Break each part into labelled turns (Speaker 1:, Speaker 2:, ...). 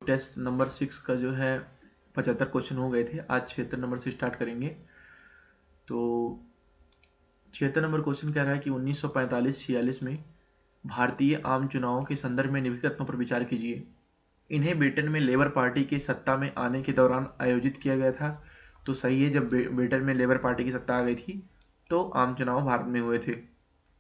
Speaker 1: Test number 6 का जो है 75 क्वेश्चन हो गए थे। आज 76 नंबर से स्टार्ट करेंगे। तो 76 नंबर क्वेश्चन कह रहा है कि 1945-46 में भारतीय आम चुनावों के संदर्भ में निम्नलिखित कथनों पर विचार कीजिए। इन्हें ब्रिटेन में लेबर पार्टी के सत्ता में आने के दौरान आयोजित किया गया था। तो सही है, जब ब्रिटेन में लेबर पार्टी की सत्ता आ गई थी तो आम चुनाव भारत में हुए थे।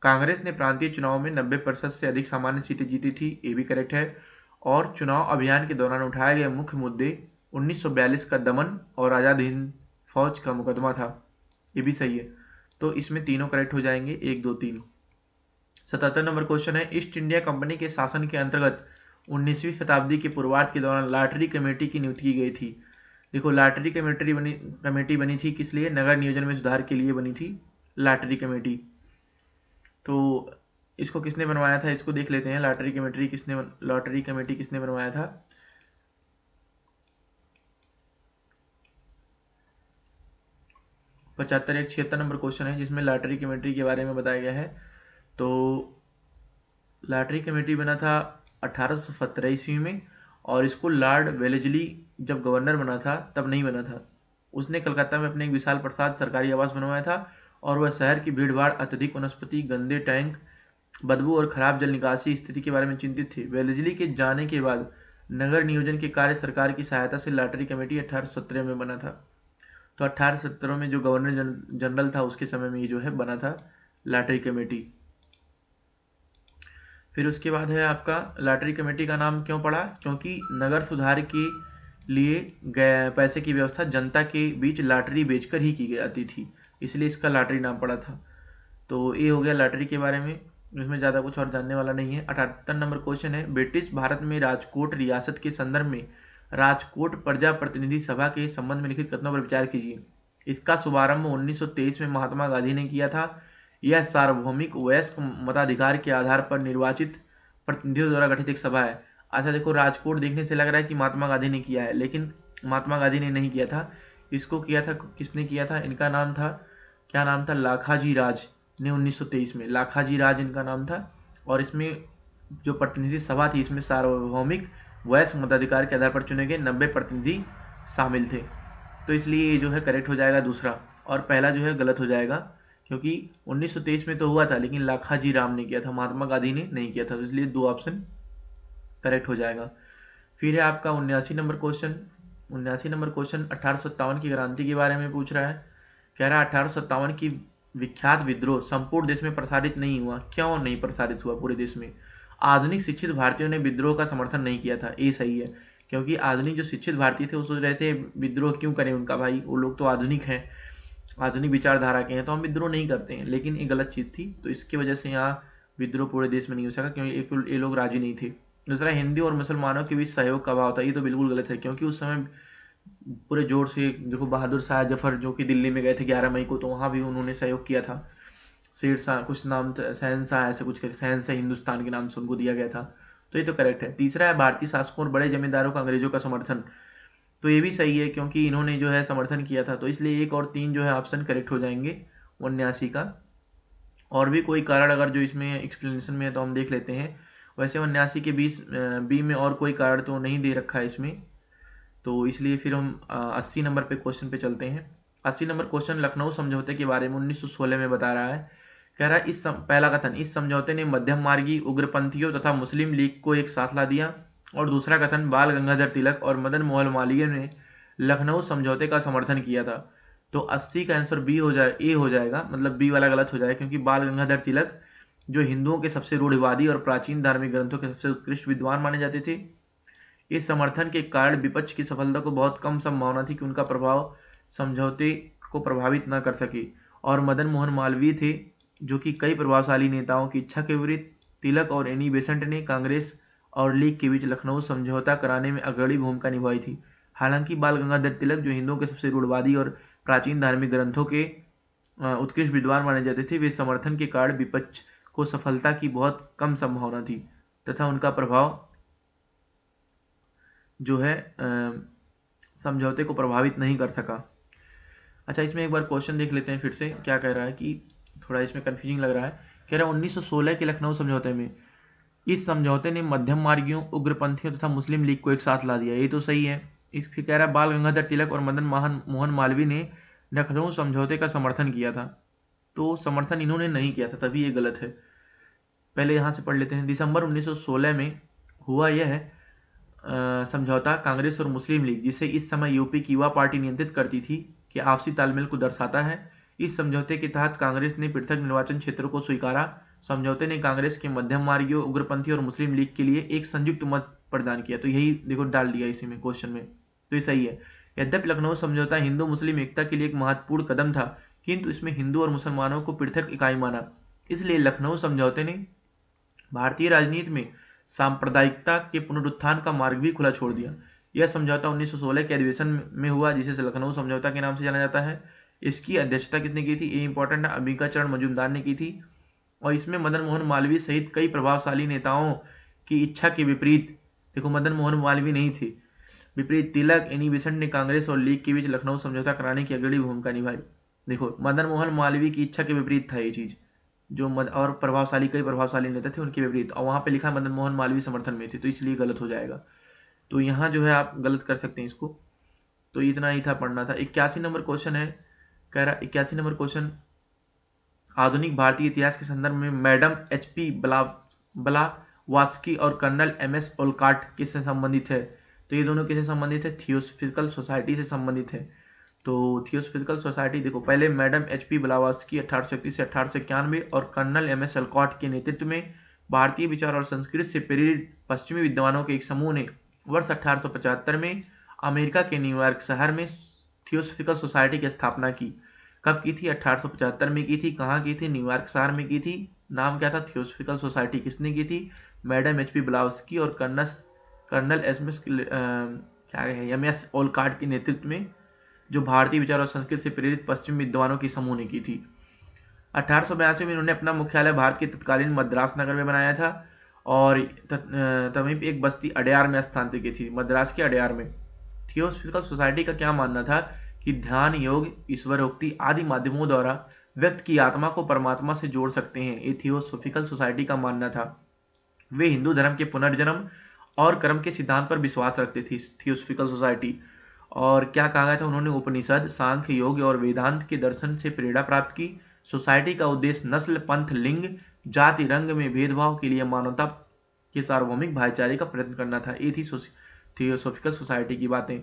Speaker 1: कांग्रेस ने प्रांतीय चुनाव में 90% से अधिक सामान्य सीटें जीती थी, ये भी करेक्ट है। और चुनाव अभियान के दौरान उठाए गए मुख्य मुद्दे 1942 का दमन और आज़ाद हिंद फौज का मुकदमा था, ये भी सही है। तो इसमें तीनों करेक्ट हो जाएंगे, 1, 2, 3। 77 नंबर क्वेश्चन है, ईस्ट इंडिया कंपनी के शासन के अंतर्गत 19वीं शताब्दी के पूर्वार्ध के दौरान लॉटरी कमेटी की नियुक्ति की गई थी। देखो, लॉटरी कमेटी बनी थी किस लिए? नगर नियोजन में सुधार के लिए बनी थी लॉटरी कमेटी। तो इसको किसने बनवाया था, इसको देख लेते हैं। लॉटरी कमेटी किसने बनवाया था? पचहत्तर 76 नंबर क्वेश्चन है जिसमें लॉटरी कमेटी के बारे में बताया गया है। तो लॉटरी कमेटी बना था 1817 ईस्वी में, और इसको लॉर्ड वेलेस्ली जब गवर्नर बना था तब नहीं बना था। उसने कलकत्ता में अपने एक विशाल प्रसाद सरकारी आवास बनवाया था, और वह शहर की भीड़ भाड़, अत्यधिक वनस्पति, गंदे टैंक, बदबू और खराब जल निकासी स्थिति के बारे में चिंतित थे। वेलेस्ली के जाने के बाद नगर नियोजन के कार्य सरकार की सहायता से लॉटरी कमेटी 1817 में बना था। तो 1817 में जो गवर्नर जनरल था उसके समय में ये जो है बना था लॉटरी कमेटी। फिर उसके बाद है आपका, लॉटरी कमेटी का नाम क्यों पड़ा? क्योंकि नगर सुधार के लिए पैसे की व्यवस्था जनता के बीच लॉटरी बेचकर ही की जाती थी, इसलिए इसका लॉटरी नाम पड़ा था। तो ये हो गया लॉटरी के बारे में, इसमें ज़्यादा कुछ और जानने वाला नहीं है। 78 नंबर क्वेश्चन है, ब्रिटिश भारत में राजकोट रियासत के संदर्भ में राजकोट प्रजा प्रतिनिधि सभा के संबंध में लिखित कथनों पर विचार कीजिए। इसका शुभारंभ 1923 में महात्मा गांधी ने किया था। यह सार्वभौमिक वयस्क मताधिकार के आधार पर निर्वाचित प्रतिनिधियों द्वारा गठित एक सभा है। अच्छा देखो, राजकोट देखने से लग रहा है कि महात्मा गांधी ने किया है, लेकिन महात्मा गांधी ने नहीं किया था। इसको किया था, किसने किया था? इनका नाम था, क्या नाम था? लाखाजी राज ने 1923 में, लाखाजी राज इनका नाम था। और इसमें जो प्रतिनिधि सभा थी, इसमें सार्वभौमिक वयस्क मताधिकार के आधार पर चुने गए 90 प्रतिनिधि शामिल थे। तो इसलिए ये जो है करेक्ट हो जाएगा दूसरा, और पहला जो है गलत हो जाएगा, क्योंकि 1923 में तो हुआ था लेकिन लाखाजी राम ने किया था, महात्मा गांधी ने नहीं किया था। तो इसलिए 2 ऑप्शन करेक्ट हो जाएगा। फिर है आपका 79 नंबर क्वेश्चन। 79 नंबर क्वेश्चन 1857 की क्रांति के बारे में पूछ रहा है। कह रहा है 1857 की विख्यात विद्रोह संपूर्ण देश में प्रसारित नहीं हुआ। क्यों नहीं प्रसारित हुआ पूरे देश में? आधुनिक शिक्षित भारतीयों ने विद्रोह का समर्थन नहीं किया था, ये सही है। क्योंकि आधुनिक जो शिक्षित भारतीय थे वो सोच रहे थे विद्रोह क्यों करें उनका भाई, वो लोग तो आधुनिक हैं, आधुनिक विचारधारा के हैं, तो हम विद्रोह नहीं करते हैं। लेकिन ये गलत चीज़ थी, तो इसकी वजह से यहाँ विद्रोह पूरे देश में नहीं हो सका, क्योंकि ये लोग राजी नहीं थे। दूसरा, हिंदू और मुसलमानों के बीच सहयोग का अभाव था। ये तो बिल्कुल गलत है, क्योंकि उस समय पूरे जोर से देखो, बहादुर शाह जफर जो कि दिल्ली में गए थे 11 मई को, तो वहाँ भी उन्होंने सहयोग किया था। शेर शाह कुछ नाम, शहनशाह ऐसे कुछ, शहनशाह हिंदुस्तान के नाम से उनको दिया गया था। तो ये तो करेक्ट है। तीसरा है, भारतीय शासकों और बड़े जमींदारों का अंग्रेजों का समर्थन। तो ये भी सही है, क्योंकि इन्होंने जो है समर्थन किया था। तो इसलिए 1 और 3 जो है ऑप्शन करेक्ट हो जाएंगे 79 का। और भी कोई कारण अगर जो इसमें एक्सप्लेनेशन में है तो हम देख लेते हैं। वैसे 79 के 20 बी में और कोई कारण तो नहीं दे रखा है इसमें, तो इसलिए फिर हम 80 नंबर पे क्वेश्चन पे चलते हैं। 80 नंबर क्वेश्चन लखनऊ समझौते के बारे में 1916 में बता रहा है। कह रहा है पहला कथन, इस समझौते ने मध्यम मार्गी उग्रपंथियों तथा मुस्लिम लीग को एक साथ ला दिया। और दूसरा कथन, बाल गंगाधर तिलक और मदन मोहन मालवीय ने लखनऊ समझौते का समर्थन किया था। तो 80 का आंसर बी हो जाए, ए हो जाएगा, मतलब बी वाला गलत हो जाएगा, क्योंकि बाल गंगाधर तिलक जो हिंदुओं के सबसे रूढ़िवादी और प्राचीन धार्मिक ग्रंथों के सबसे उत्कृष्ट विद्वान माने जाते थे। इस समर्थन के कारण विपक्ष की सफलता को बहुत कम संभावना थी कि उनका प्रभाव समझौते को प्रभावित न कर सके। और मदन मोहन मालवीय थे, जो कि कई प्रभावशाली नेताओं की इच्छा के विपरीत तिलक और एनी बेसेंट ने कांग्रेस और लीग के बीच लखनऊ समझौता कराने में अग्रणी भूमिका निभाई थी। हालांकि बाल गंगाधर तिलक, जो हिंदुओं के सबसे रूढ़वादी और प्राचीन धार्मिक ग्रंथों के उत्कृष्ट विद्वान माने जाते थे, वे समर्थन के कारण विपक्ष को सफलता की बहुत कम संभावना थी, तथा उनका प्रभाव जो है समझौते को प्रभावित नहीं कर सका। अच्छा, इसमें एक बार क्वेश्चन देख लेते हैं फिर से, क्या कह रहा है कि थोड़ा इसमें कन्फ्यूजिंग लग रहा है। कह रहा है 1916 के लखनऊ समझौते में इस समझौते ने मध्यम मार्गियों, उग्रपंथियों तथा मुस्लिम लीग को एक साथ ला दिया। ये तो सही है। इस फिर कह रहा है बाल गंगाधर तिलक और मदन मोहन मालवीय ने लखनऊ समझौते का समर्थन किया था। तो समर्थन इन्होंने नहीं किया था, तभी ये गलत है। पहले यहाँ से पढ़ लेते हैं। दिसंबर 1916 में हुआ यह समझौता कांग्रेस और मुस्लिम लीग, जिसे इस समय यूपी की युवा पार्टी नियंत्रित करती थी, कि आपसी तालमेल को दर्शाता है। इस समझौते के तहत कांग्रेस ने पृथक निर्वाचन क्षेत्रों को स्वीकारा। समझौते ने कांग्रेस के मध्यम मार्गियों, उग्रपंथी और मुस्लिम लीग के लिए एक संयुक्त मत प्रदान किया। तो यही देखो डाल दिया इसी में क्वेश्चन में, तो ये सही है। यद्यपि लखनऊ समझौता हिंदू मुस्लिम एकता के लिए एक महत्वपूर्ण कदम था, किंतु इसमें हिंदू और मुसलमानों को पृथक इकाई माना। इसलिए लखनऊ समझौते ने भारतीय राजनीति में सांप्रदायिकता के पुनरुत्थान का मार्ग भी खुला छोड़ दिया। यह समझौता 1916 के अधिवेशन में हुआ, जिसे लखनऊ समझौता के नाम से जाना जाता है। इसकी अध्यक्षता किसने की थी? ये इंपॉर्टेंट है, अंबिका चरण मजूमदार ने की थी। और इसमें मदन मोहन मालवीय सहित कई प्रभावशाली नेताओं की इच्छा के विपरीत, देखो मदन मोहन मालवीय नहीं थे, विपरीत तिलक, एनी बेसेंट ने कांग्रेस और लीग के बीच लखनऊ समझौता कराने की अग्रणी भूमिका निभाई। देखो मदन मोहन मालवीय की इच्छा के विपरीत था ये चीज, जो और प्रभावशाली कई प्रभावशाली नेता थे उनके विपरीत, और वहां पे लिखा मदन मोहन मालवीय समर्थन में थे, तो इसलिए गलत हो जाएगा। तो यहाँ जो है आप गलत कर सकते हैं इसको। तो इतना ही था, पढ़ना था। 81 नंबर क्वेश्चन है, कह रहा 81 नंबर क्वेश्चन, आधुनिक भारतीय इतिहास के संदर्भ में मैडम HP ब्लावात्स्की और कर्नल MS ओलकॉट किससे संबंधित है? तो ये दोनों किससे संबंधित है? थियोसॉफिकल सोसाइटी से संबंधित है। तो थियोसॉफिकल सोसाइटी, देखो पहले मैडम HP ब्लावात्स्की 1831 से 1891 और कर्नल MS ओलकॉट के नेतृत्व में भारतीय विचार और संस्कृत से प्रेरित पश्चिमी विद्वानों के एक समूह ने वर्ष 1875 में अमेरिका के न्यूयॉर्क शहर में थियोसॉफिकल सोसाइटी की स्थापना की। कब की थी? 1875 में की थी। कहाँ की थी? न्यूयॉर्क शहर में की थी। नाम क्या था? Theosophical society. किसने की थी? मैडम HP ब्लावात्स्की और कर्नल MS ओलकॉट के नेतृत्व में, जो भारतीय विचार और संस्कृत से प्रेरित पश्चिमी विद्वानों की समूह ने की थी। 1882 में उन्होंने अपना मुख्यालय भारत के तत्कालीन मद्रास नगर में बनाया था, और तभी एक बस्ती अडयार में स्थानांतरित की थी, मद्रास के अडयार में। थियोसॉफिकल सोसाइटी का क्या मानना था कि ध्यान, योग, ईश्वरोक्ति आदि माध्यमों द्वारा व्यक्ति की आत्मा को परमात्मा से जोड़ सकते हैं, ये थियोसॉफिकल सोसाइटी का मानना था। वे हिंदू धर्म के पुनर्जन्म और कर्म के सिद्धांत पर विश्वास रखते थे, थियोसॉफिकल सोसाइटी। और क्या कहा गया था उन्होंने? उपनिषद, सांख्य, योग और वेदांत के दर्शन से प्रेरणा प्राप्त की। सोसाइटी का उद्देश्य नस्ल, पंथ, लिंग, जाति, रंग में भेदभाव के लिए मानवता के सार्वभौमिक भाईचारे का प्रयत्न करना था। ये थी थियोसॉफिकल सोसाइटी की बातें।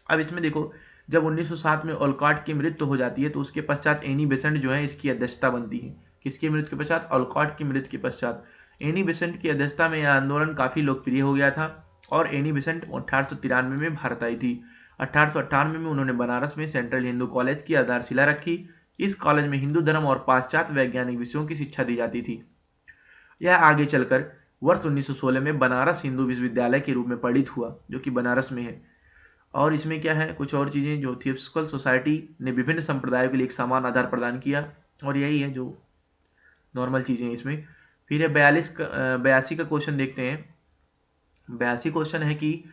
Speaker 1: अब इसमें देखो, जब 1907 में ओलकॉट की मृत्यु हो जाती है, तो उसके पश्चात एनी बेसेंट जो है इसकी अध्यक्षता बनती है। किसकी मृत्यु के पश्चात? ओलकॉट की मृत्यु के पश्चात। एनी बेसेंट की अध्यक्षता में यह आंदोलन काफी लोकप्रिय हो गया था, और एनी बेसेंट 1893 में भारत आई थी। 1898 में उन्होंने बनारस में सेंट्रल हिंदू कॉलेज की आधारशिला रखी। इस कॉलेज में हिंदू धर्म और पाश्चात्य वैज्ञानिक विषयों की शिक्षा दी जाती थी। यह आगे चलकर वर्ष 1916 में बनारस हिंदू विश्वविद्यालय के रूप में पढ़ित हुआ, जो कि बनारस में है। और इसमें क्या है, कुछ और चीज़ें, जो थियोसॉफिकल सोसाइटी ने विभिन्न संप्रदायों के लिए एक समान आधार प्रदान किया, और यही है जो नॉर्मल चीज़ें इसमें। फिर है 82 का क्वेश्चन देखते हैं। 82 क्वेश्चन है कि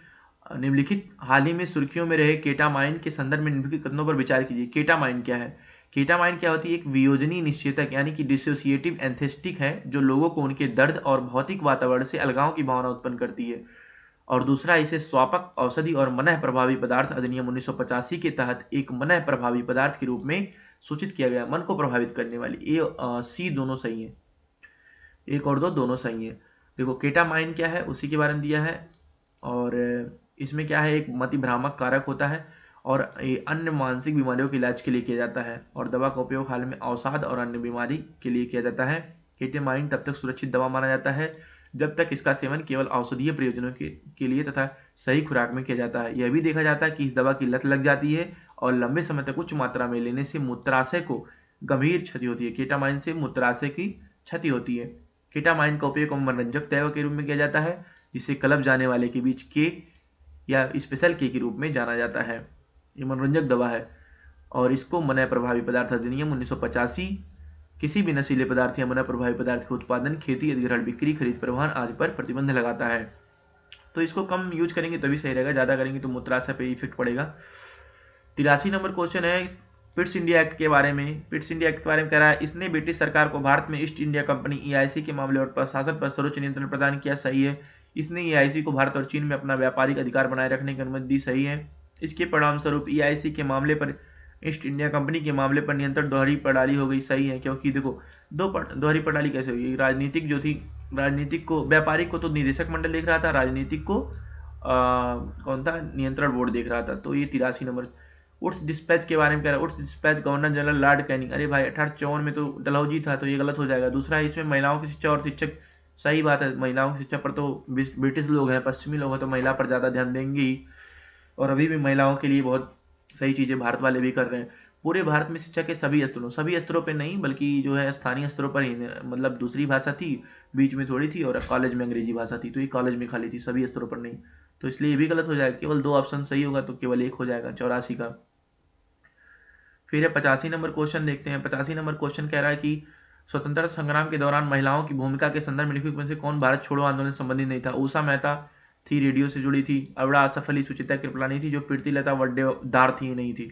Speaker 1: निम्नलिखित हाल ही में सुर्खियों में रहे केटामाइन के संदर्भ में निम्नलिखित कथनों पर विचार कीजिए। केटामाइन क्या है? केटामाइन क्या होती है? एक वियोजनी निश्चेतक यानी कि डिसोसिएटिव एंथेस्टिक है, जो लोगों को उनके दर्द और भौतिक वातावरण से अलगाव की भावना उत्पन्न करती है। और दूसरा, इसे स्वापक, औषधि और मनः प्रभावी पदार्थ अधिनियम 1985 के तहत एक मनः प्रभावी पदार्थ के रूप में सूचित किया गया। मन को प्रभावित करने वाली। C दोनों सही है, 1 और 2 दोनों सही है। देखो केटामाइन क्या है उसी के बारे में दिया है, और इसमें क्या है, एक मति भ्रामक कारक होता है, और ये अन्य मानसिक बीमारियों के इलाज के लिए किया जाता है, और दवा का उपयोग हाल में अवसाद और अन्य बीमारी के लिए किया जाता है। केटामाइन तब तक सुरक्षित दवा माना जाता है जब तक इसका सेवन केवल औषधीय प्रयोजनों के लिए तथा सही खुराक में किया जाता है। यह भी देखा जाता है कि इस दवा की लत लग जाती है और लंबे समय तक उच्च मात्रा में लेने से मूत्राशय को गंभीर क्षति होती है। केटामाइन से मूत्राशय की क्षति होती है। केटामाइन का उपयोग मनोरंजक दवा के रूप में किया जाता है, जिसे क्लब जाने वाले के बीच के या स्पेशल के रूप में जाना जाता है। ये मनोरंजक दवा है, और इसको मनः प्रभावी पदार्थ अधिनियम 1985 किसी भी नशीले पदार्थ या मनः प्रभावी पदार्थ के उत्पादन, खेती, अधिग्रहण, बिक्री, खरीद, परिवहन आदि पर प्रतिबंध लगाता है। तो इसको कम यूज करेंगे तभी सही रहेगा, ज़्यादा करेंगे तो मूत्राशय पे इफेक्ट पड़ेगा। 83 नंबर क्वेश्चन है, पिट्स इंडिया एक्ट के बारे में, पिट्स इंडिया एक्ट के बारे में कह रहा है इसने ब्रिटिश सरकार को भारत में ईस्ट इंडिया कंपनी EIC के मामले और प्रशासन पर सर्वोच्च नियंत्रण प्रदान किया, सही है। इसने EIC को भारत और चीन में अपना व्यापारिक अधिकार बनाए रखने की अनुमति दी, सही है। इसके परिणाम स्वरूप EIC के मामले पर, ईस्ट इंडिया कंपनी के मामले पर नियंत्रण दोहरी प्रणाली हो गई, सही है। क्योंकि देखो दोहरी प्रणाली कैसे हुई, राजनीतिक जो थी, राजनीतिक को, व्यापारिक को तो निदेशक मंडल देख रहा था, राजनीतिक को कौन था, नियंत्रण बोर्ड देख रहा था। तो ये 83 नंबर। उड्स डिस्पैच के बारे में कह रहा है, Wood's dispatch governor general Lord Canning, अरे भाई 1854 में तो डलहौजी था, तो ये गलत हो जाएगा। दूसरा है इसमें महिलाओं की शिक्षा और शिक्षक, सही बात है, महिलाओं की शिक्षा पर तो ब्रिटिश लोग हैं, पश्चिमी लोग हैं, तो महिला पर ज़्यादा ध्यान देंगे ही। और अभी भी महिलाओं के लिए बहुत सही चीज़ें भारत वाले भी कर रहे हैं। पूरे भारत में शिक्षा के सभी स्तरों पे नहीं, बल्कि जो है स्थानीय स्तरों पर ही, मतलब दूसरी भाषा थी बीच में थोड़ी थी, और कॉलेज में अंग्रेजी भाषा थी, तो ये कॉलेज में खाली थी, सभी स्तरों पर नहीं। तो इसलिए ये भी गलत हो जाएगा, केवल 2 ऑप्शन सही होगा तो केवल 1 हो जाएगा 84 का। फिर है 85 नंबर क्वेश्चन देखते हैं। 85 नंबर क्वेश्चन कह रहा है कि स्वतंत्रता संग्राम के दौरान महिलाओं की भूमिका के संदर्भ में लिखित में से कौन भारत छोड़ो आंदोलन से संबंधित नहीं था। उषा मेहता थी, रेडियो से जुड़ी थी। अबड़ा आसफ अली, सुचिता कृपलानी थी। जो प्रीतिलता वड्डेदार थी, नहीं थी।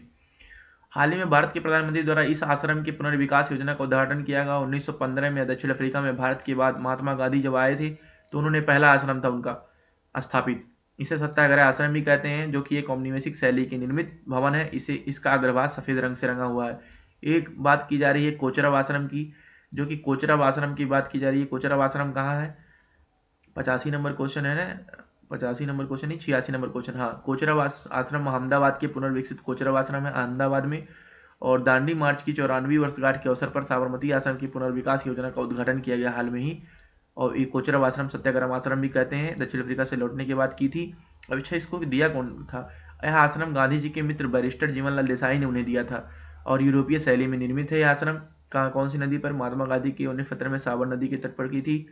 Speaker 1: हाल ही में भारत के प्रधानमंत्री द्वारा इस आश्रम की पुनर्विकास योजना का उद्घाटन किया गया। 1915 में दक्षिण अफ्रीका में भारत के बाद महात्मा गांधी जब आए थे तो उन्होंने पहला आश्रम था उनका स्थापित। इसे सत्याग्रह आश्रम भी कहते हैं, जो कि एक औपनिवेशिक शैली की निर्मित भवन है। इसका अग्रभाग सफेद रंग से रंगा हुआ है। एक बात की जा रही है कोचरब आश्रम की, जो कि कोचरब आश्रम की बात की जा रही है। कोचरब आश्रम कहाँ है? 85 नंबर क्वेश्चन है ना, 85 नंबर क्वेश्चन नहीं, 86 नंबर क्वेश्चन। हाँ, कोचरब आश्रम अहमदाबाद के पुनर्विकसित कोचरब आश्रम है, अहमदाबाद में। और दांडी मार्च की 94वीं वर्षगांठ के अवसर पर साबरमती आश्रम की पुनर्विकास योजना का उद्घाटन किया गया हाल में ही। और ये कोचरब आश्रम सत्याग्रह आश्रम भी कहते हैं, दक्षिण अफ्रीका से लौटने के बाद की थी। अब अच्छा, इसको दिया कौन था? यह आश्रम गांधी जी के मित्र बैरिस्टर जीवनलाल देसाई ने उन्हें दिया था, और यूरोपीय शैली में निर्मित है। यह आश्रम कहाँ, कौन सी नदी पर? महात्मा गांधी की 1917 में साबर नदी के तट पर की थी।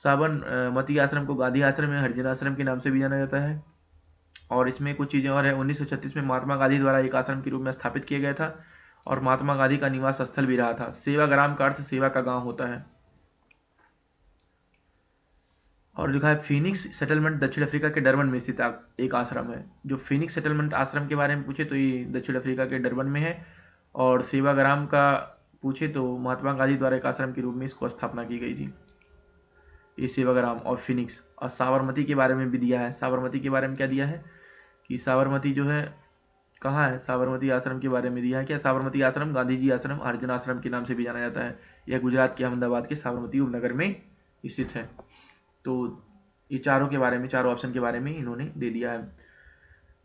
Speaker 1: साबरमती आश्रम को गांधी आश्रम या हरिजन आश्रम के नाम से भी जाना जाता है। और इसमें कुछ चीज़ें और है। 1936 में महात्मा गांधी द्वारा एक आश्रम के रूप में स्थापित किया गया था, और महात्मा गांधी का निवास स्थल भी रहा था। सेवाग्राम का अर्थ सेवा का गांव होता है। और लिखा है फिनिक्स सेटलमेंट दक्षिण अफ्रीका के डरबन में स्थित एक आश्रम है। जो फिनिक्स सेटलमेंट आश्रम के बारे में पूछे तो ये दक्षिण अफ्रीका के डरबन में है। और सेवाग्राम का पूछे तो महात्मा गांधी द्वारा एक आश्रम के रूप में इसको स्थापना की गई थी, ये सेवाग्राम और फिनिक्स। और साबरमती के बारे में भी दिया है। साबरमती के बारे में क्या दिया है कि साबरमती जो है कहाँ है, साबरमती आश्रम के बारे में दिया है क्या? साबरमती आश्रम गांधी जी आश्रम, हरिजन आश्रम के नाम से भी जाना जाता है। यह गुजरात के अहमदाबाद के साबरमती उपनगर में स्थित है। तो ये चारों के बारे में, चारों ऑप्शन के बारे में इन्होंने दे दिया है।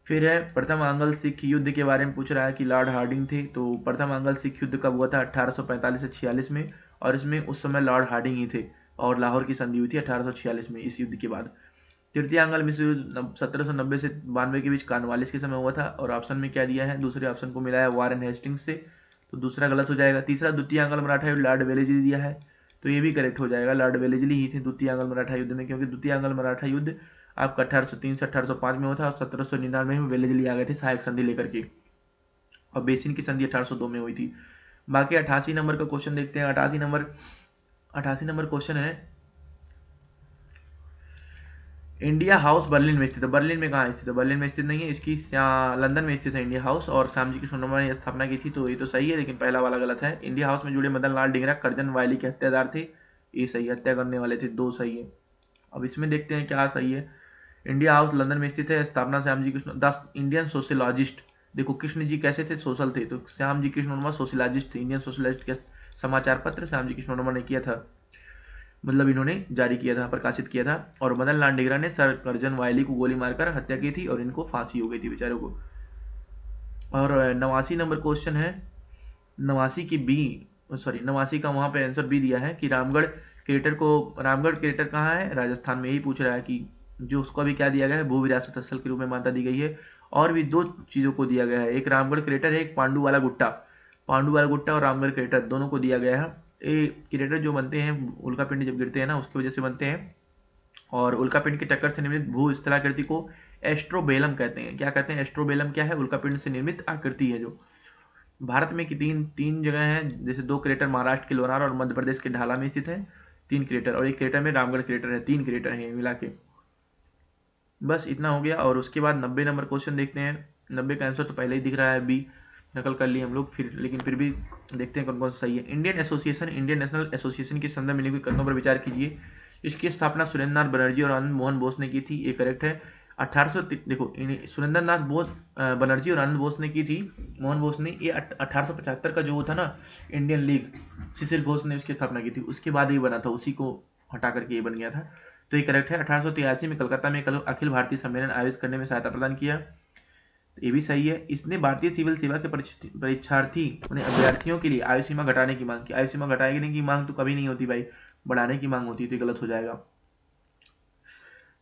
Speaker 1: फिर है प्रथम आंग्ल सिख युद्ध के बारे में पूछ रहा है कि लॉर्ड हार्डिंग थे। तो प्रथम आंग्ल सिख युद्ध कब हुआ था? 1845 से 46 में। और इसमें उस समय लॉर्ड हार्डिंग ही थे, और लाहौर की संधि हुई थी 1846 में इस युद्ध के बाद। तृतीय आंग्ल मिश्र युद्ध 1790 से 92 के बीच कॉर्नवालिस के समय हुआ था। और ऑप्शन में क्या दिया है? दूसरे ऑप्शन को मिलाया वारेन हेस्टिंग्स से, तो दूसरा गलत हो जाएगा। तीसरा द्वितीय आंग्ल मराठा युद्ध लॉर्ड वेलेस्ली दिया है, तो ये भी करेक्ट हो जाएगा। लॉर्ड वेलेस्ली ही थे द्वितीय आंग्ल मराठा युद्ध में, क्योंकि द्वितीय आंग्ल मराठा युद्ध आपका 1803 से 1805 में हुआ था, और 1799 में वेलेस्ली आ गए थे सहायक संधि लेकर के, और बेसिन की संधि 1802 में हुई थी। बाकी 88 नंबर का क्वेश्चन देखते हैं। 88 नंबर क्वेश्चन है, इंडिया हाउस बर्लिन में स्थित है। बर्लिन में कहाँ स्थित है? बर्लिन में स्थित नहीं है, इसकी लंदन में स्थित है इंडिया हाउस। और श्यामजी कृष्ण वर्मा ने स्थापना की थी, तो ये तो सही है, लेकिन पहला वाला गलत है। इंडिया हाउस में जुड़े मदन लाल डिंगरा करजन वायली के हत्यादार थे, ये सही, हत्या करने वाले थे, 2 सही है। अब इसमें देखते हैं क्या सही है। इंडिया हाउस लंदन में स्थित है, स्थापना Shyamji Krishna, the Indian sociologist. देखो कृष्ण जी कैसे थे? सोशल थे, तो श्यामजी कृष्ण वर्मा सोशलॉजिस्ट थे। इंडियन सोशलॉजिस्ट के समाचार पत्र श्यामजी कृष्ण वर्मा ने किया था, मतलब इन्होंने जारी किया था, प्रकाशित किया था। और मदन लाल डिंगरा ने सर करजन वायली को गोली मारकर हत्या की थी, और इनको फांसी हो गई थी बेचारों को। और 89 नंबर क्वेश्चन है, 89 का वहाँ पे आंसर बी दिया है कि रामगढ़ क्रेटर कहाँ है? राजस्थान में। यही पूछ रहा है कि जो उसको अभी क्या दिया गया है, भू विरासत स्थल के रूप में मान्यता दी गई है। और भी 2 चीज़ों को दिया गया है, एक रामगढ़ क्रेटर है, एक पांडु वाला गुट्टा और रामगढ़ क्रेटर दोनों को दिया गया है। ये क्रेटर जो बनते हैं उल्कापिंड जब गिरते हैं ना, उसकी वजह से बनते हैं। और उल्कापिंड की टक्कर से निर्मित भू स्थलाकृति को एस्ट्रोबेलम कहते हैं। क्या कहते हैं? एस्ट्रोबेलम क्या है? उल्कापिंड से निर्मित आकृति है। जो भारत में की तीन जगह हैं, जैसे 2 क्रेटर महाराष्ट्र के लोनार और मध्य प्रदेश के ढाला में स्थित है, 3 क्रेटर, और एक क्रेटर में रामगढ़ क्रेटर है, 3 क्रेटर हैं मिला के। बस इतना हो गया। और उसके बाद 90 नंबर क्वेश्चन देखते हैं। 90 का आंसर तो पहले ही दिख रहा है बी। नकल कर ली हम लोग फिर, लेकिन फिर भी देखते हैं कौन कौन सा सही है। Indian association, Indian national association के संदर्भ में लिखी हुई कथनों पर विचार कीजिए। इसकी स्थापना सुरेंद्रनाथ बनर्जी और आनंद मोहन बोस ने की थी, ये करेक्ट है। 1800 देखो सुरेंद्रनाथ बोस बनर्जी और आनंद बोस ने की थी, मोहन बोस ने। ये 1875 का जो वो था ना इंडियन लीग, शिशिर घोष ने उसकी स्थापना की थी, उसके बाद ये बना था, उसी को हटा करके ये बन गया था। तो ये करेक्ट है। 1883 में कलकत्ता में अखिल भारतीय सम्मेलन आयोजित करने में सहायता प्रदान किया, तो ये भी सही है। इसने भारतीय सिविल सेवा के परीक्षार्थी उन्हें अभ्यर्थियों के लिए आयु सीमा घटाने की मांग की। आयु सीमा घटाने की मांग तो कभी नहीं होती भाई, बढ़ाने की मांग होती, तो गलत हो जाएगा।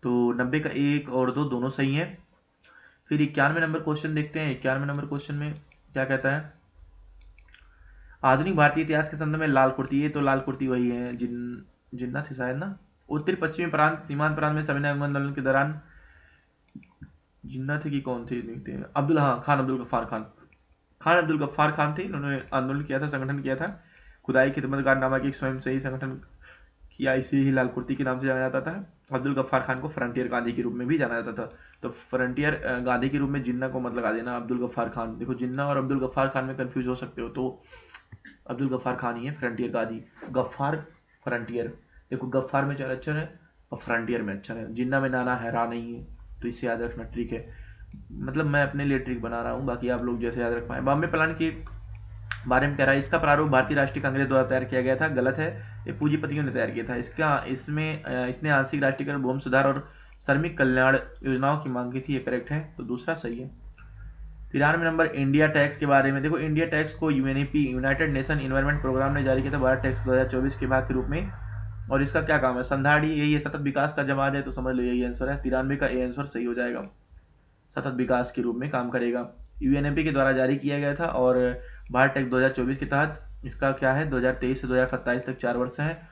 Speaker 1: तो 90 का 1 और 2 दोनों सही हैं। फिर 91 नंबर क्वेश्चन देखते हैं। 91 नंबर क्वेश्चन में क्या कहता है, आधुनिक भारतीय इतिहास के संदर्भ में लाल कुर्ती, ये तो लाल कुर्ती वही है जिन्ना थी शायद ना। उत्तरी पश्चिमी प्रांत सीमांत प्रांत में सविनय आंदोलन के दौरान जिन्ना थे कि कौन थे देखते हैं। खान अब्दुल गफ्फार खान, खान अब्दुल गफ्फार खान थे, इन्होंने आंदोलन किया था, संगठन किया था। खुदाई खिदमतगार नामक एक स्वयंसेवी संगठन किया, इसे ही लाल कुर्ती के नाम से जाना जाता था। अब्दुल गफ्फार खान को फ्रंटियर गांधी के रूप में भी जाना जाता था। तो फ्रंटियर गांधी के रूप में जिन्ना को मत लगा देना, अब्दुल गफ्फार खान। देखो जिन्ना और अब्दुल गफ्फार खान में कंफ्यूज हो सकते हो, तो अब्दुल गफ्फार खान ही है फ्रंटियर गांधी। गफ्फार फ्रंटियर, देखो गफ्फार में 4 अक्षर है और फ्रंटियर में अक्षर है, जिन्ना में नाना है, रा नहीं है, तो इससे याद रखना ट्रिक है। मतलब मैं अपने लिए ट्रिक बना रहा हूँ, बाकी आप लोग जैसे याद रख पाए। बॉम्बे प्लान के बारे में कह रहा है, इसका प्रारूप भारतीय राष्ट्रीय कांग्रेस द्वारा तैयार किया गया था, गलत है, ये पूंजीपतियों ने तैयार किया था। इसने आंशिक राष्ट्रीयकरण, भूमि सुधार और श्रमिक कल्याण योजनाओं की मांग की थी, ये करेक्ट है, तो दूसरा सही है। 93 नंबर इंडिया टैक्स के बारे में देखो, इंडिया टैक्स को UNEP, United Nation environment program ने जारी किया था भारत टैक्स 2024 के भाग के रूप में, और इसका क्या काम है, संधाड़ी, यही है, सतत विकास का जब आ जाए तो समझ लो यही आंसर है। 93 का ए आंसर सही हो जाएगा, सतत विकास के रूप में काम करेगा। यूएनईपी के द्वारा जारी किया गया था, और भारत टैक्स 2024 के तहत इसका क्या है, 2023 से 2027 तक 4 वर्ष है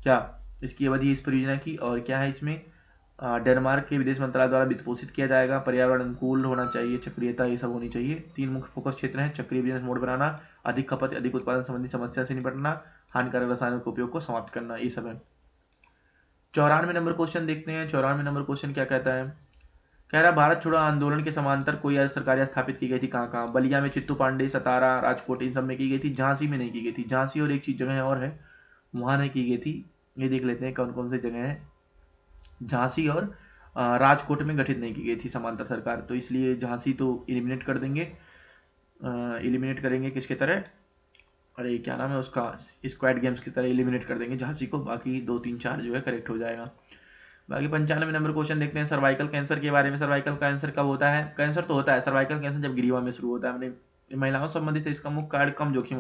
Speaker 1: क्या इसकी अवधि इस परियोजना की। और क्या है इसमें, डेनमार्क के विदेश मंत्रालय द्वारा वित्त पोषित किया जाएगा, पर्यावरण अनुकूल होना चाहिए, चक्रियता ये सब होनी चाहिए। 3 मुख्य फोकस क्षेत्र हैं, चक्रीय बिजनेस मोड बनाना, अधिक खपत अधिक उत्पादन संबंधी समस्या से निपटना, हानिकारक रसायनों के उपयोग को समाप्त करना, ये सब है। 94 नंबर क्वेश्चन देखते हैं। 94 नंबर क्वेश्चन क्या कहता है, कह रहा भारत छोड़ो आंदोलन के समांतर कोई अर्ध सरकारें स्थापित की गई थी, कहाँ कहाँ, बलिया में चित्तू पांडे, सतारा, राजकोट, इन सब में की गई थी, झांसी में नहीं की गई थी। झांसी और एक चीज जगह और है, वहां नहीं की गई थी। ये देख लेते हैं कौन कौन से जगह है। झांसी और राजकोट में गठित नहीं की गई थी समांतर सरकार, तो इसलिए झांसी तो एलिमिनेट कर देंगे। एलिमिनेट करेंगे किसके तरह, अरे क्या नाम है उसका, स्क्वाड गेम्स की तरह एलिमिनेट कर देंगे झांसी को। बाकी 2 3 4 जो है करेक्ट हो जाएगा। बाकी 95 नंबर क्वेश्चन देखते हैं सर्वाइकल कैंसर के बारे में। सर्वाइकल कैंसर कब होता है, कैंसर तो होता है सर्वाइकल कैंसर जब ग्रीवा में शुरू होता है। हमने महिलाओं से संबंधित है, इसका मुख्य कारण कम जोखिम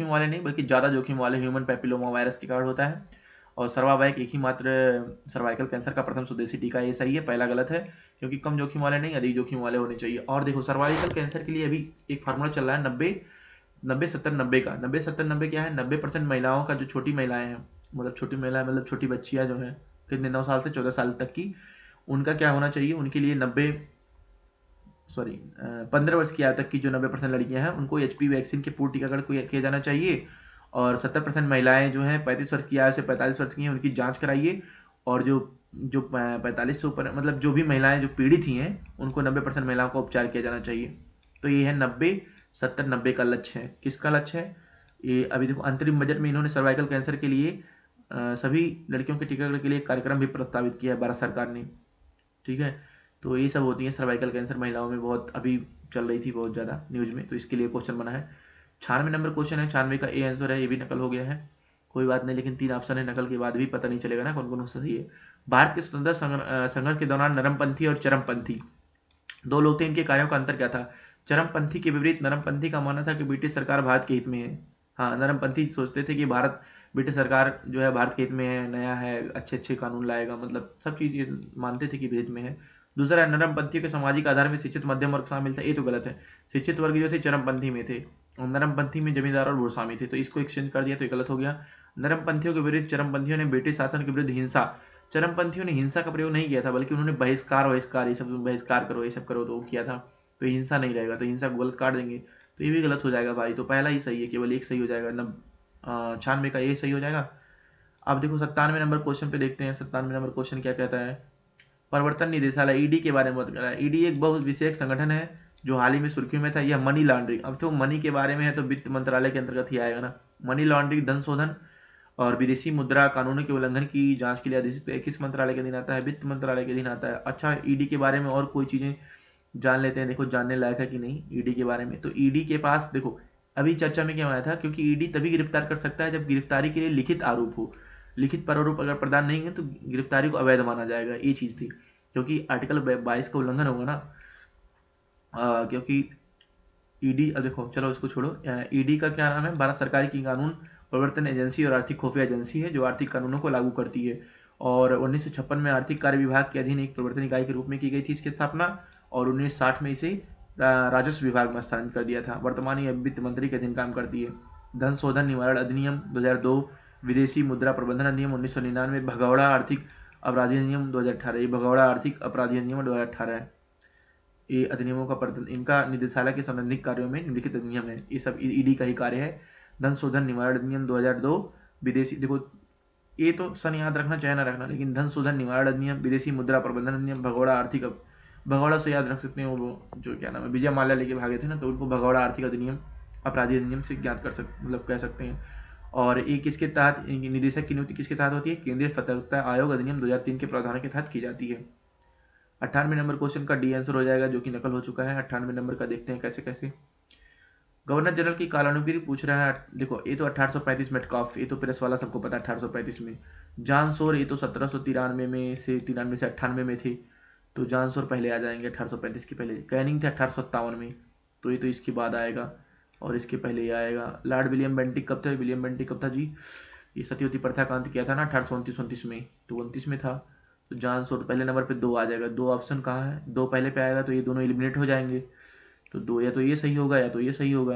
Speaker 1: वाले नहीं बल्कि ज़्यादा जोखिम वाले ह्यूमन पैपिलोमा वायरस के कारण होता है। और सर्वावैक एक ही मात्र सर्वाइकल कैंसर का प्रथम स्वदेशी टीका, ये सही है, पहला गलत है, क्योंकि कम जोखिम वाले नहीं अधिक जोखिम वाले होने चाहिए। और देखो सर्वाइकल कैंसर के लिए अभी एक फार्मूला चल रहा है 90-70-90 का। 90-70-90 क्या है, 90% महिलाओं का, जो छोटी महिलाएं हैं, मतलब छोटी महिलाएं मतलब छोटी बच्चियां जो हैं, कितने 9 साल से 14 साल तक की, उनका क्या होना चाहिए, उनके लिए 15 वर्ष की आयु तक की जो 90% लड़कियां हैं उनको HP वैक्सीन के पूर्ण टीकाकरण किया जाना चाहिए। और 70% महिलाएं जो हैं 35 वर्ष की आयु से 45 वर्ष की हैं, उनकी जांच कराइए। और जो जो 45 से ऊपर, मतलब जो भी महिलाएं जो पीड़ित ही हैं, उनको 90% महिलाओं का उपचार किया जाना चाहिए। तो ये है 90-70-90 का लक्ष्य है। किसका लक्ष्य है ये, अभी देखो अंतरिम बजट में इन्होंने सर्वाइकल कैंसर के लिए सभी लड़कियों के टीकाकरण के लिए कार्यक्रम भी प्रस्तावित किया है भारत सरकार ने, ठीक है। तो ये सब होती है सर्वाइकल कैंसर, महिलाओं में बहुत अभी चल रही थी बहुत ज़्यादा न्यूज़ में, तो इसके लिए क्वेश्चन बना है। 96 नंबर क्वेश्चन है, 96 का ए आंसर है, ये भी नकल हो गया है, कोई बात नहीं, लेकिन 3 ऑप्शन है, नकल के बाद भी पता नहीं चलेगा ना कौन कौन सा सही है। भारत के स्वतंत्रता संघर्ष के दौरान नरमपंथी और चरमपंथी 2 लोग थे, इनके कार्यों का अंतर क्या था। चरमपंथी के विपरीत नरमपंथी का मानना था कि ब्रिटिश सरकार भारत के हित में है। हाँ, नरमपंथी सोचते थे कि ब्रिटिश सरकार जो है भारत के हित में है, नया है, अच्छे अच्छे कानून लाएगा, मतलब सब चीज़ ये मानते थे कि हित में है। दूसरा है नरमपंथियों के सामाजिक आधार में शिक्षित मध्यम वर्ग शामिल था, ये तो गलत है। शिक्षित वर्ग जो थे चरमपंथी में थे, और नरमपंथी में जमींदार और भूस्वामी थे, तो इसको एक्सचेंज कर दिया तो ये गलत हो गया। नरमपंथियों के विरुद्ध चरमपंथियों ने ब्रिटिश शासन के विरुद्ध हिंसा, चरमपंथियों ने हिंसा का प्रयोग नहीं किया था, बल्कि उन्होंने बहिष्कार ये सब बहिष्कार करो ये सब करो तो किया था, तो हिंसा नहीं रहेगा, तो हिंसा को गलत काट देंगे, तो ये भी गलत हो जाएगा भाई। तो पहला ही सही है, केवल एक सही हो जाएगा, 96 का ये सही हो जाएगा। अब देखो 97 नंबर क्वेश्चन पे देखते हैं। 97 नंबर क्वेश्चन क्या कहता है, प्रवर्तन निदेशालय ईडी के बारे में बात कर रहा है। ईडी एक बहुत विशेष संगठन है जो हाल ही में सुर्खियों में था, यह मनी लॉन्ड्रिंग। अब तो मनी के बारे में है तो वित्त मंत्रालय के अंतर्गत ही आएगा ना। मनी लॉन्ड्रिंग, धन शोधन और विदेशी मुद्रा कानूनों के उल्लंघन की जांच के लिए अधिसूचित किस मंत्रालय के अधीन आता है? वित्त मंत्रालय के अधीन आता है। अच्छा, ईडी के बारे में और कोई चीजें जान लेते हैं, देखो जानने लायक है कि नहीं ईडी के बारे में। तो ईडी के पास देखो अभी चर्चा में क्या आया था, क्योंकि ईडी तभी गिरफ्तार कर सकता है जब गिरफ्तारी के लिए लिखित आरोप हो। लिखित प्रारूप अगर प्रदान नहीं है तो गिरफ्तारी को अवैध माना जाएगा, ये चीज़ थी। क्योंकि आर्टिकल 22 का उल्लंघन होगा ना, क्योंकि ईडी, अब देखो चलो इसको छोड़ो। ईडी का क्या नाम है? भारत सरकार की कानून प्रवर्तन एजेंसी और आर्थिक खुफिया एजेंसी है, जो आर्थिक कानूनों को लागू करती है। और 1956 में आर्थिक कार्य विभाग के अधीन एक प्रवर्तन इकाई के रूप में की गई थी इसकी स्थापना, और 1960 में इसे राजस्व विभाग में स्थानांतरित कर दिया था। वर्तमान ये वित्त मंत्री के अधीन काम करती है। धन शोधन निवारण अधिनियम 2002, विदेशी मुद्रा प्रबंधन अधिनियम 1999, भगौड़ा आर्थिक अपराधी अधिनियम 2018। ये भगौड़ा आर्थिक अपराधी अधिनियम 2018 है। ये अधिनियमों का इनका निदेशालय के संबंधित कार्यों में निम्नलिखित अधिनियम है, ये सब ईडी का ही कार्य है। धन शोधन निवारण अधिनियम 2002, विदेशी, देखो ये तो सन याद रखना चाहे ना रखना, लेकिन धन शोधन निवारण अधिनियम, विदेशी मुद्रा प्रबंधन अधिनियम, भगौड़ा आर्थिक, भगौड़ा से याद रख सकते हैं, वो जो क्या नाम है विजय माल्या लेके भागे थे ना, तो उनको भगौड़ा आर्थिक अधिनियम अपराधी अधिनियम से ज्ञात कर सकते, मतलब कह सकते हैं। और ये किसके तहत, निदेशक की नियुक्ति किसके तहत होती है? केंद्रीय सतर्कता आयोग अधिनियम 2003 के प्रावधानों के तहत की जाती है। 98 नंबर क्वेश्चन का डी आंसर हो जाएगा, जो कि नकल हो चुका है। 98 नंबर का देखते हैं कैसे कैसे। गवर्नर जनरल की कालानुगिरी पूछ रहा है। देखो ये तो 1835 मेटकॉफ, ये तो प्रेस वाला सबको पता है 1835 में। जॉन सोर, ये तो 1793 में से 93 से 98 में थे, तो जॉन सोर पहले आ जाएंगे 1835 के पहले। कैनिंग थे 1857 में, तो ये तो इसके बाद आएगा, और इसके पहले ये आएगा। लॉर्ड विलियम बेंटिक कब थे? विलियम बेंटिक कब था जी? ये सत्यवती प्रथा का अंत किया था ना 1829 में, तो 29 में था। तो जॉन सोर पहले नंबर पे 2 आ जाएगा। 2 ऑप्शन कहाँ है? 2 पहले पे आएगा, तो ये दोनों एलिमिनेट हो जाएंगे। तो 2 या तो ये सही होगा, या तो ये सही होगा,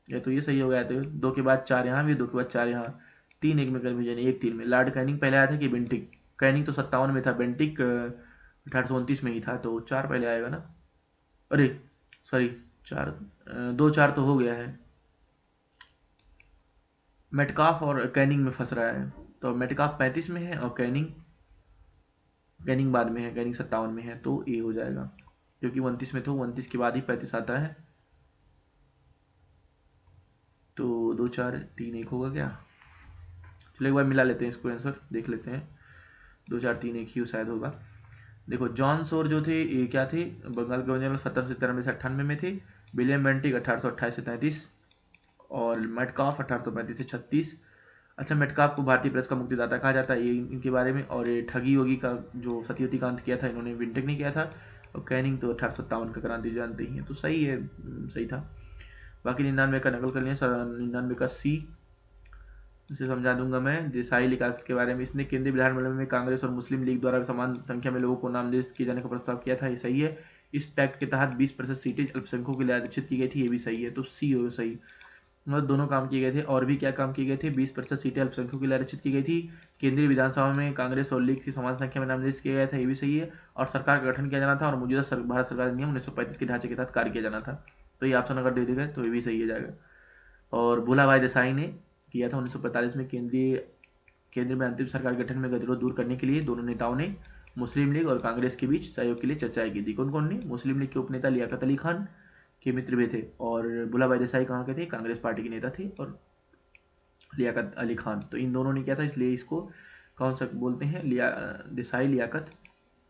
Speaker 1: या तो ये सही होगा, या तो 2 के बाद 4 यहाँ भी, 2 के बाद 4 यहाँ। 3 1 में कन्फ्यूजन, 1 3 में। लॉर्ड कैनिंग पहले आया था कि बेंटिक? कैनिंग तो 57 में था, बेंटिक 1829 में ही था, तो 4 पहले आएगा ना। अरे सॉरी, 4, 2 4 तो हो गया है। मेटकाफ और कैनिंग में फंस रहा है, तो मेटकाफ 35 में है और कैनिंग कैनिंग बाद में है, कैनिंग 57 में है, तो ए हो जाएगा, क्योंकि 29 में, तो 29 के बाद ही 35 आता है। तो 2 4 3 1 होगा क्या? चलो एक बार मिला लेते हैं इसको, आंसर देख लेते हैं। 2 4 3 1 ही शायद होगा। देखो जॉन सोर जो थे ये क्या थे? बंगाल के गवर्नर 1793 से 98 में थे। विलियम बेंटिक 1828 से 33, और मेटकाफ 1835 से 36। अच्छा, मेटकाफ को भारतीय प्रेस का मुक्तिदाता कहा जाता है, ये इनके बारे में। और ये ठगी वगी का जो सत्यवती का अंत किया था इन्होंने, विंटेक नहीं किया था। और कैनिंग तो 1857 का क्रांति जानते ही हैं, तो सही है, सही था। बाकी 99 का नकल कर लिया, 99 का सी, उसे समझा दूंगा मैं। देसाई लियाकत के बारे में, इसने केंद्रीय विधानमंडल में कांग्रेस और मुस्लिम लीग द्वारा समान संख्या में लोगों को नामनिर्देशित किए जाने का प्रस्ताव किया था, ये सही है। इस पैक्ट के तहत 20% सीटें अल्पसंख्यकों के लिए आरक्षित की गई थी, ये भी सही है, तो सी हो सही। मतलब दोनों काम किए गए थे। और भी क्या काम किए गए थे? 20% सीटें अल्पसंख्यकों के लिए आरक्षित की गई थी। केंद्रीय विधानसभा में कांग्रेस और लीग की समान संख्या में नामनिर्देशित किया गया था, ये भी सही है। और सरकार का गठन किया जाना था, और मौजूदा भारत सरकार अधिनियम 1935 के ढांचे के तहत कार्य किया जाना था, तो ये ऑप्शन अगर दे देगा तो ये भी सही हो जाएगा। और भोला भाई देसाई ने किया था 1945 में केंद्र में अंतिम सरकार गठन में गतिरोध दूर करने के लिए दोनों नेताओं ने मुस्लिम लीग और कांग्रेस के बीच सहयोग के लिए चर्चाएं की थी। कौन कौन ने? मुस्लिम लीग के उपनेता लियाकत अली खान के मित्र भी थे, और भोला भाई देसाई कहाँ के थे? कांग्रेस पार्टी के नेता थे, और लियाकत अली खान, तो इन दोनों ने किया था, इसलिए इसको कौन सा बोलते हैं? देसाई लियाकत,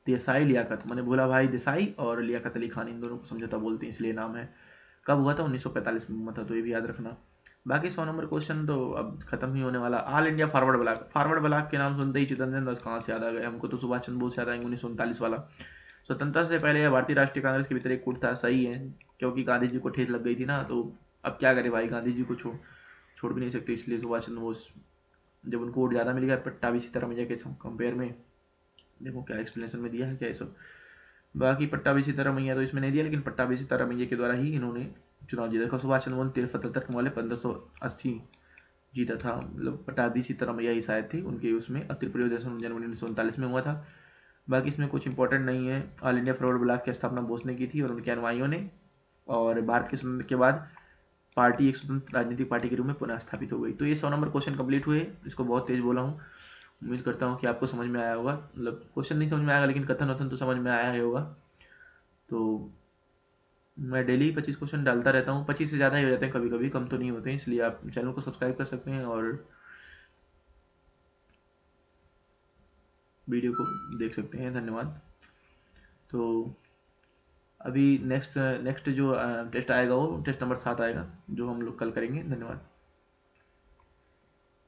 Speaker 1: देसाई लियाकत, माने भोला भाई देसाई और लियाकत अली खान, इन दोनों को समझौता बोलते हैं, इसलिए नाम है। कब हुआ था? 1945 में हुआ था, तो ये भी याद रखना। बाकी 100 नंबर क्वेश्चन तो अब खत्म ही होने वाला। All India forward block, forward block के नाम सुनते ही चित्तरंजन दास कहाँ से याद आ गए? हमको तो सुभाष चंद्र बोस याद आएंगे, 1939 वाला। स्वतंत्रता से पहले यह भारतीय राष्ट्रीय कांग्रेस के भीतर एक गुट था, सही है, क्योंकि गांधी जी को ठेस लग गई थी ना, तो अब क्या करे भाई, गांधी जी को छोड़ भी नहीं सकते, इसलिए सुभाष चंद्र बोस। जब उनको वोट ज़्यादा मिल गया पट्टाभी सीतारामैया के कंपेयर में, देखो क्या एक्सप्लेनेशन में दिया है क्या ये सब। बाकी पट्टाभी सीतारामैया तो इसमें नहीं दिया, लेकिन पट्टाभी सीतारामैया के द्वारा ही इन्होंने चुनाव जीता। देखो सुभाष चंद्र बोस 1377 वाले 1580 जीता था, मतलब पट्टाभी सीतारामैया ही शायद थे उनके उसमें। त्रिपुरा जनवरी 1939 में हुआ था। बाकी इसमें कुछ इंपॉर्टेंट नहीं है। ऑल इंडिया फॉरवर्ड ब्लॉक की स्थापना बोस ने की थी और उनके अनुयायियों ने, और भारत के स्वतंत्र के बाद पार्टी एक स्वतंत्र राजनीतिक पार्टी के रूप में पुनः स्थापित हो गई। तो ये 100 नंबर क्वेश्चन कंप्लीट हुए। इसको बहुत तेज बोला हूँ, उम्मीद करता हूँ कि आपको समझ में आया होगा। मतलब क्वेश्चन नहीं समझ में आएगा, लेकिन कथन वथन तो समझ में आया ही होगा। तो मैं डेली 25 क्वेश्चन डालता रहता हूँ, 25 से ज़्यादा ही हो जाते हैं, कभी कभी कम तो नहीं होते हैं, इसलिए आप चैनल को सब्सक्राइब कर सकते हैं और वीडियो को देख सकते हैं। धन्यवाद। तो अभी नेक्स्ट नेक्स्ट जो टेस्ट आएगा वो टेस्ट नंबर 7 आएगा, जो हम लोग कल करेंगे। धन्यवाद।